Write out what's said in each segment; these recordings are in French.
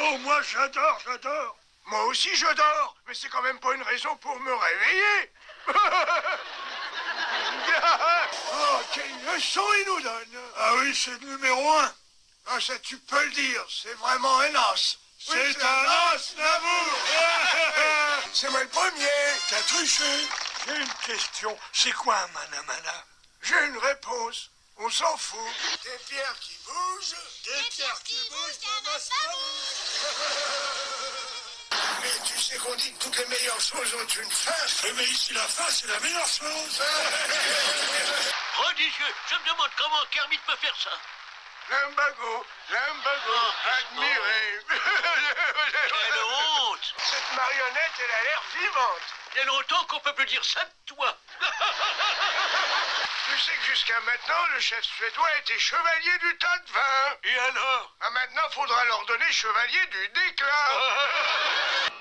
Oh, moi j'adore, j'adore. Moi aussi je dors, mais c'est quand même pas une raison pour me réveiller. Oh, quelle leçon il nous donne. Ah oui, c'est le numéro 1. Ah, ça tu peux le dire, c'est vraiment un as. Oui, c'est un as d'amour. C'est moi le premier. T'as triché. J'ai une question. C'est quoi un mana-mana? J'ai une réponse. On s'en fout. Des pierres qui bougent. Des pierres qui bougent dans ma Mais tu sais qu'on dit que toutes les meilleures choses ont une fin. Mais ici, la fin, c'est la meilleure chose. Prodigieux. Je me demande comment Kermit peut faire ça. Lumbago, admirez. Quelle honte. Cette marionnette, elle a l'air vivante. Il y a longtemps qu'on peut plus dire ça de toi. Tu sais que jusqu'à maintenant, le chef suédois était chevalier du tas de vin. Et alors? Ah, maintenant, faudra leur donner chevalier du déclin.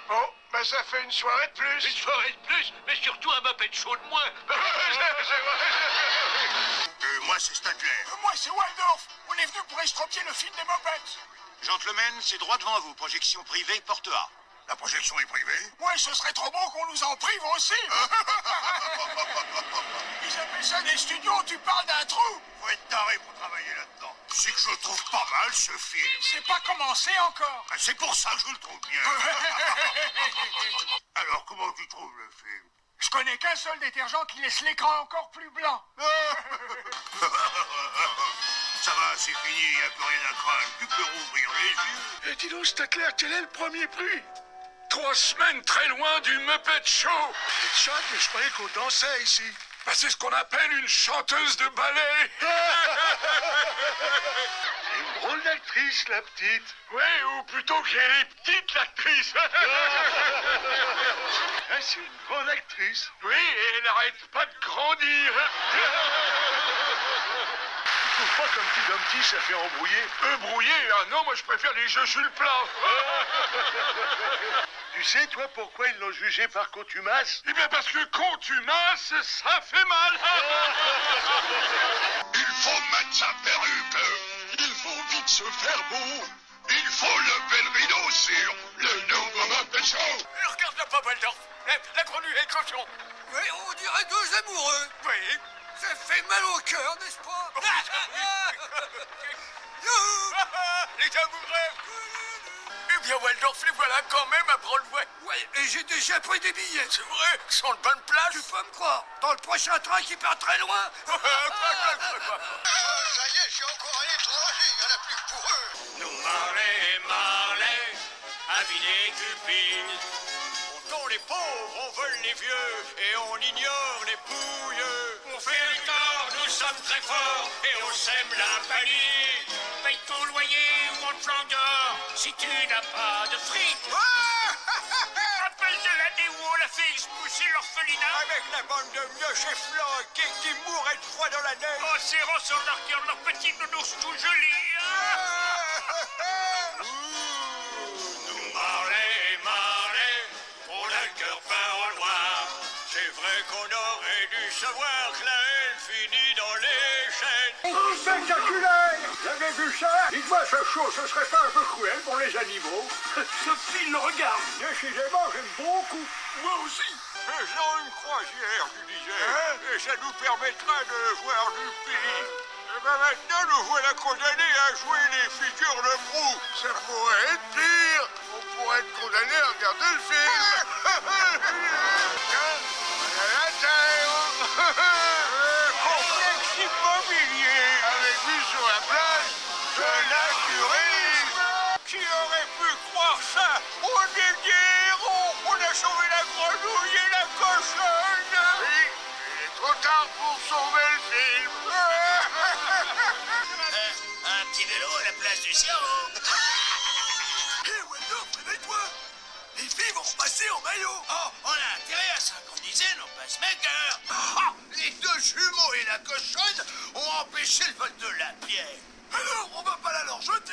Bon, bah ça fait une soirée de plus. Une soirée de plus, mais surtout un Muppet Show de moins. Moi, c'est Statler. Moi, c'est Waldorf. On est venu pour estropier le film des Muppets. Gentlemen, c'est droit devant vous. Projection privée, porte A. La projection est privée? Ouais, ce serait trop beau qu'on nous en prive aussi. Ils appellent ça des studios, tu parles d'un trou. Faut être taré pour travailler là-dedans. C'est que je le trouve pas mal, ce film. C'est pas commencé encore. Ah, c'est pour ça que je le trouve bien. Alors, comment tu trouves le film? Je connais qu'un seul détergent qui laisse l'écran encore plus blanc. Ça va, c'est fini, il n'y a plus rien à craindre. Tu peux rouvrir les yeux. Et dis donc, Statler, quel est le premier prix? 3 semaines très loin du Muppet Show. Chante, mais je croyais qu'on dansait ici. Bah, c'est ce qu'on appelle une chanteuse de ballet. C'est une drôle d'actrice, la petite. Oui, ou plutôt qu'elle est petite, l'actrice. C'est une grande actrice. Oui, et elle n'arrête pas de grandir. Tu trouves pas comme petit Dumpty, ça fait embrouiller? Brouiller? Ah non, moi je préfère les jeux sur le plat. Tu sais, toi, pourquoi ils l'ont jugé par contumace? Eh bien, parce que contumace, ça fait mal. Il faut mettre sa perruque. Il faut vite se faire beau. Il faut lever le rideau sur le nouveau Muppet Show. Regarde-la pas, Waldorf. La grenouille et le cochon. Oui, on dirait 2 amoureux. Oui. Ça fait mal au cœur, n'est-ce pas? Les amoureux. Eh bien, Waldorf, les voilà quand même à Broadway. Ouais, et j'ai déjà pris des billets. C'est vrai, sans le bonne place. Tu peux me croire. Dans le prochain train qui part très loin. Ça y est, j'ai encore un étranger. Il n'y en a plus que pour eux. Nous, Marley et Marley, avis des cupines. Pourtant les pauvres, on vole les vieux et on ignore les pouilleux. On fait les torts, nous sommes très forts et on sème la panique. Paye ton loyer ou on te flanque dehors si tu n'as pas de fric. Rappelle de l'année où on l'a fait expulser l'orphelinat. Avec la bande de vieux chefs flanqués qui mouraient de froid dans la neige. En serrant sur leur cœur leur petit nounours tout joli. Nous, Marley et Marley, on a le cœur peint en noir. C'est vrai qu'on aurait dû savoir que la haine finit dans les chaînes. Oh, spectaculaire! J'avais vu ça? Dites-moi, ce show, ce serait pas un peu cruel pour les animaux? Sophie le regarde. Décidément, j'aime beaucoup. Moi aussi. Faisons une croisière, tu disais. Et ça nous permettra de voir du pays. Et ben maintenant, nous voilà condamnés à jouer les figures de proue. Ça pourrait être pire. On pourrait être condamné à regarder le film. Tiens, à la terre. Complexe immobilier. Avec vue sur la plage de naturisme. Qui aurait pu croire ça? On est des héros. On a sauvé la grenouille et la cochonne. Oui, il est trop tard pour sauver le film. Un petit vélo à la place du cerveau. Hé, Waldorf, réveille-toi. Les filles vont repasser en maillot. Oh, on a intérêt à synchroniser nos pacemakers. Les 2 jumeaux et la cochonne ont empêché le vol de la pierre. Alors, on va pas la leur jeter.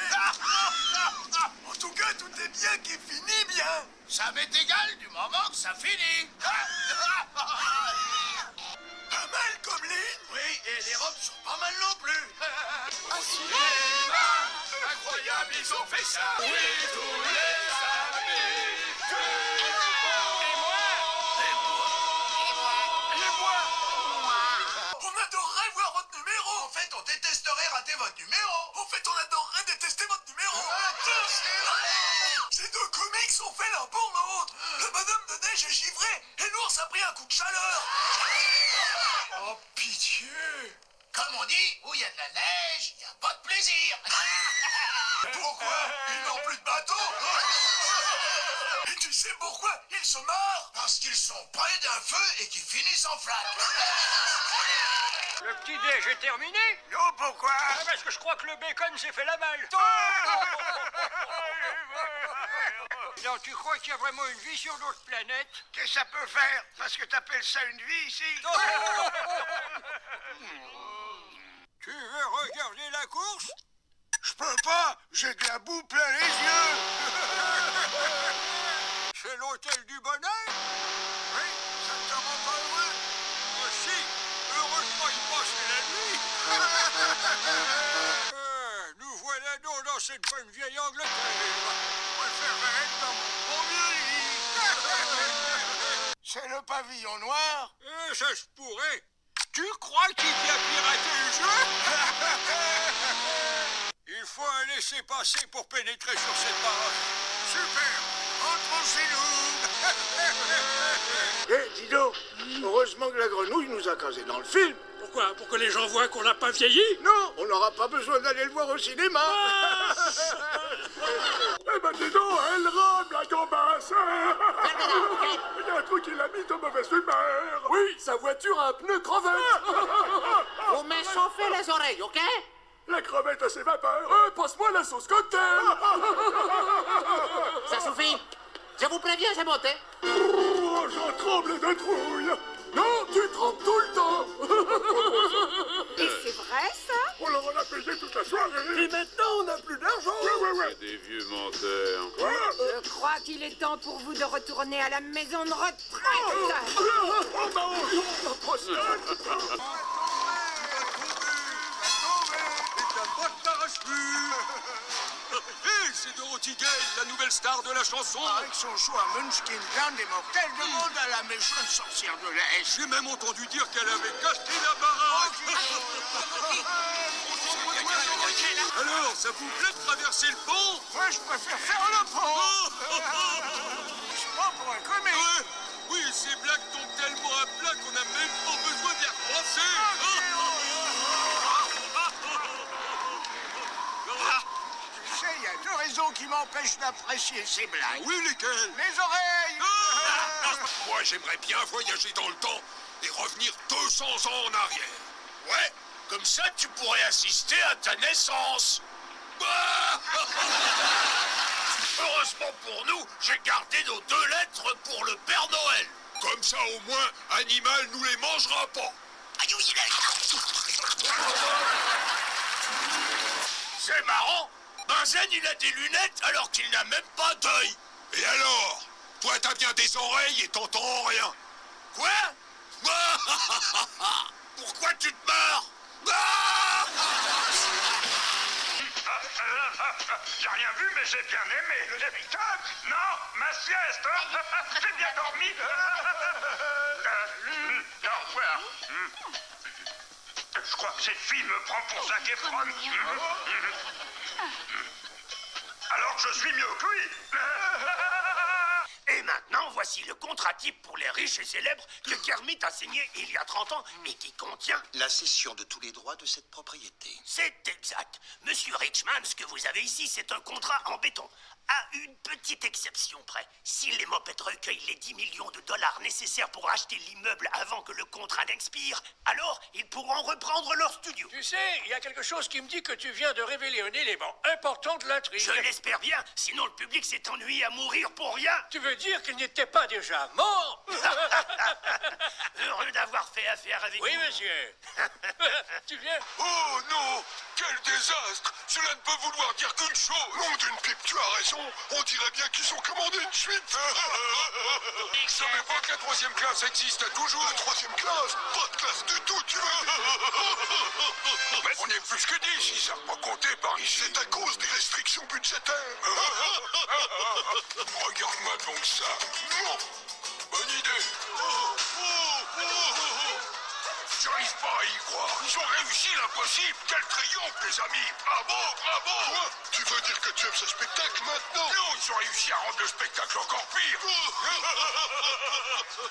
En tout cas, tout est bien qui finit bien. Ça m'est égal du moment que ça finit. Pas mal comme ligne. Oui, et les robes sont pas mal non plus. Au cinéma, incroyable, ils ont fait ça. Oui, tous les s'est givré et l'ours a pris un coup de chaleur. Oh, pitié. Comme on dit, où il y a de la neige, il n'y a pas de plaisir. Pourquoi? Ils n'ont plus de bateau. Et tu sais pourquoi ils se marrent? Parce qu'ils sont près d'un feu et qu'ils finissent en flaque. Le petit déj est terminé? Non, pourquoi? Parce que je crois que le bacon s'est fait la malle. Non, tu crois qu'il y a vraiment une vie sur d'autres planètes? Qu'est-ce que ça peut faire? Parce que t'appelles ça une vie ici? Tu veux regarder la course? Je peux pas, j'ai de la boue plein les yeux. C'est l'hôtel du bonheur? Oui, ça te rend pas heureux? Moi si, heureusement il passe la nuit. Nous voilà donc dans cette bonne vieille Angleterre. Je préférerais être dans mon bon vieux lit. C'est le pavillon noir? Ça se pourrait. Tu crois qu'il vient pirater le jeu? Il faut un laisser-passer pour pénétrer sur cette base. Super, entrons chez nous. Eh, dis donc, heureusement que la grenouille nous a casé dans le film. Pourquoi? Pour que les gens voient qu'on n'a pas vieilli? Non, on n'aura pas besoin d'aller le voir au cinéma. Eh ben dis donc, elle rame la gambasse. Il y a un truc qui l'a mis de mauvaise humeur. Oui, sa voiture a un pneu crevette. Vous me chauffez les oreilles, ok? La crevette a ses vapeurs. Passe-moi la sauce cocktail. Ça suffit. Je vous préviens, c'est monté. Oh, j'en tremble de trouille. Non, tu trembles tout le temps. Et c'est vrai, ça? On leur en a payé toute la soirée. Et maintenant, on n'a plus d'argent. Ouais. Des vieux menteurs. Quoi? Je crois qu'il est temps pour vous de retourner à la maison de retraite. C'est Dorothy Gale, la nouvelle star de la chanson. Avec son show à Munchkin, l'un des mortels demande à la méchante sorcière de l'Est. J'ai même entendu dire qu'elle avait cassé la baraque. Alors, ça vous plaît de traverser le pont? Moi, je préfère faire le pont. Je prends pour un comique. Ouais. Oui, ces blagues tombent tellement à plat qu'on n'a même pas besoin d'y repenser. Tu sais, il y a deux raisons qui m'empêchent d'apprécier ces blagues. Oui, lesquelles? Mes oreilles. Moi, j'aimerais bien voyager dans le temps et revenir 200 ans en arrière. Ouais, comme ça, tu pourrais assister à ta naissance. Heureusement pour nous, j'ai gardé nos 2 lettres pour le Père Noël. Comme ça, au moins, Animal nous les mangera pas. C'est marrant, Benzen, il a des lunettes alors qu'il n'a même pas d'œil. Et alors? Toi, t'as bien des oreilles et t'entends rien. Quoi? Pourquoi tu te marres? J'ai rien vu, mais j'ai bien aimé. Non, ma sieste. J'ai bien dormi. Au revoir. Je crois que cette fille me prend pour Zac Efron. Alors que je suis mieux que lui. Et maintenant, voici le contrat type pour les riches et célèbres que Kermit a signé il y a 30 ans et qui contient... La cession de tous les droits de cette propriété. C'est exact. Monsieur Richman, ce que vous avez ici, c'est un contrat en béton. À une petite exception près. Si les mopettes recueillent les 10 millions de dollars nécessaires pour acheter l'immeuble avant que le contrat n'expire, alors ils pourront reprendre leur studio. Tu sais, il y a quelque chose qui me dit que tu viens de révéler un élément important de l'intrigue. Je l'espère bien, sinon le public s'est ennuyé à mourir pour rien. Tu veux dire qu'il n'était pas déjà mort? Heureux d'avoir fait affaire avec Oui, vous. monsieur. Tu viens? Oh non! Quel désastre! Cela ne peut vouloir dire qu'une chose! Nom d'une pipe, tu as raison. On dirait bien qu'ils ont commandé une suite. Je savais pas que la 3e classe existe toujours! La 3e classe? Pas de classe du tout, tu veux? Mais on est plus que 10, ils savent pas compter par ici! C'est à cause des restrictions budgétaires. Regarde-moi donc ça! Bonne idée! j'arrive pas à y croire. Ils ont réussi l'impossible. Quel triomphe, les amis. Bravo, bravo. Quoi? Tu veux dire que tu aimes ce spectacle maintenant? Non, ils ont réussi à rendre le spectacle encore pire.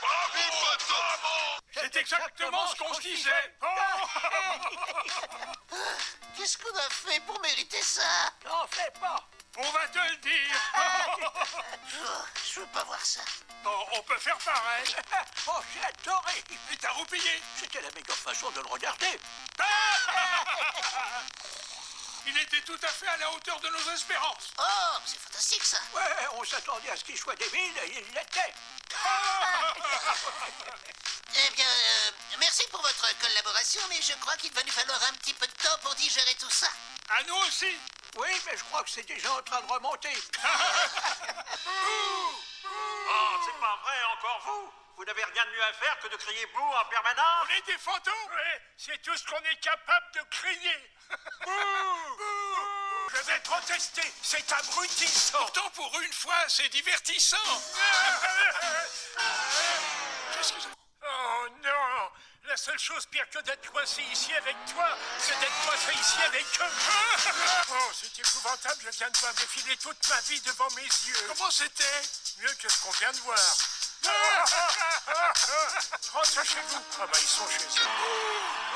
Bravo, bravo. C'est exactement ce qu'on se disait. Qu'est-ce qu'on a fait pour mériter ça? N'en fais pas. On va te le dire. Je veux pas voir ça. Bon, on peut faire pareil. Oh, j'ai adoré. Et t'as roupillé. C'était la meilleure façon de le regarder. Il était tout à fait à la hauteur de nos espérances. Oh, c'est fantastique ça. Ouais, on s'attendait à ce qu'il soit débile et il l'était. Eh bien, merci pour votre collaboration, mais je crois qu'il va nous falloir un petit peu de temps pour digérer tout ça. À nous aussi. Oui, mais je crois que c'est déjà en train de remonter. Oh, c'est pas vrai, encore vous? Vous n'avez rien de mieux à faire que de crier bouh en permanence? On est des fantômes. Ouais, c'est tout ce qu'on est capable de crier. Je vais protester, c'est abrutissant. Pourtant, pour une fois, c'est divertissant. Qu'est-ce que... Oh non! La seule chose pire que d'être coincé ici avec toi, c'est d'être coincé ici avec eux. Oh, c'est épouvantable, je viens de voir défiler toute ma vie devant mes yeux. Comment c'était? Mieux que ce qu'on vient de voir. Rentre chez vous. Ah bah ils sont chez eux.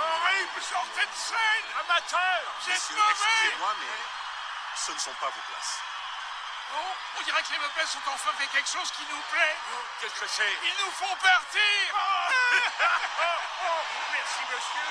Horrible, sortez de scène. Amateur, c'est mauvais. Excusez-moi, mais ce ne sont pas vos places. Oh, on dirait que les meubles sont enfin fait quelque chose qui nous plaît. Oh, qu'est-ce que c'est? Ils nous font partir. Merci monsieur.